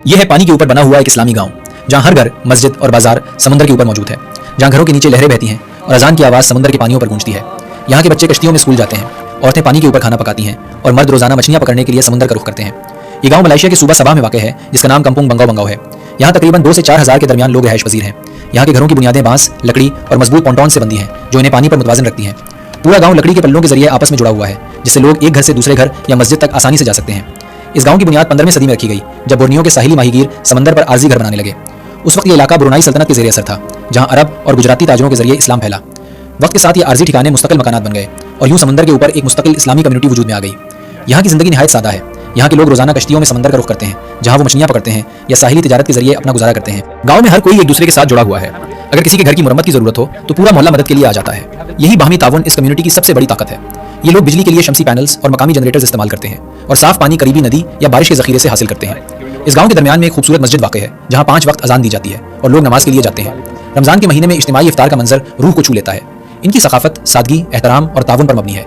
यह है पानी के ऊपर बना हुआ एक इस्लामी गांव, जहां हर घर, मस्जिद और बाजार समुद्र के ऊपर मौजूद है, जहां घरों के नीचे लहरें बहती हैं और अजान की आवाज़ समुद्र के पानियों पर गूंजती है। यहाँ के बच्चे कश्तियों में स्कूल जाते हैं, औरतें पानी के ऊपर खाना पकाती हैं और मर्द रोजाना मछलियां पकड़ने के लिए समुद्र का रुख करते हैं। ये गांव मलेशिया के सूबा सबा में वाक़ है, जिसका नाम कम्पुंग बंगाओ बंगाओ है। यहाँ तकरीबन 2 से 4 हज़ार के दरमियान लोग रिहाइश पजीर हैं। यहाँ के घरों की बुनियादें बांस, लकड़ी और मजबूत पॉन्टॉन से बंधी हैं, जो इन्हें पानी पर मुतवाज़िन रखती हैं। पूरा गांव लकड़ी के पल्लों के जरिए आपस में जुड़ा हुआ है, जिससे लोग एक घर से दूसरे घर या मस्जिद तक आसानी से जा सकते हैं। इस गांव की बुनियाद 15वीं सदी में रखी गई, जब बोर्नियो के साहिली माहीगीर समंदर पर आरजी घर बनाने लगे। उस वक्त ये इलाका ब्रुनाई सल्तनत के ज़रिए असर था, जहां अरब और गुजराती ताजरों के जरिए इस्लाम फैला। वक्त के साथ ये आरजी ठिकाने मुस्तकिल मकानात बन गए और यूं समंदर के ऊपर एक मुस्तकिल इस्लामी कम्युनिटी वजूद में आ गई। यहाँ की ज़िंदगी निहायत सादा है। यहाँ के लोग रोजाना कश्तियों में समंदर का रुख करते हैं, जहाँ वो मछलियाँ पकड़ते हैं या साहिली तिजारत के जरिए अपना गुजारा करते हैं। गाँव में हर कोई एक दूसरे के साथ जुड़ा हुआ है। अगर किसी के घर की मुरम्मत की जरूरत हो तो पूरा मोहल्ला मदद के लिए आ जाता है। यही बाहमी ताउन इस कम्युनिटी की सबसे बड़ी ताकत है। ये लोग बिजली के लिए शमसी पैनल्स और मकामी जनरेटर्स इस्तेमाल करते हैं और साफ पानी करीबी नदी या बारिश के जखीरे से हासिल करते हैं। इस गांव के दरमियान में एक खूबसूरत मस्जिद वाक़ है, जहां 5 वक्त अजान दी जाती है और लोग नमाज के लिए जाते हैं। रमजान के महीने में इज्तिमाई इफ्तार का मंजर रूह को छू लेता है। इनकी सकाफत सादगी, एहतराम और ताउन पर मबनी है।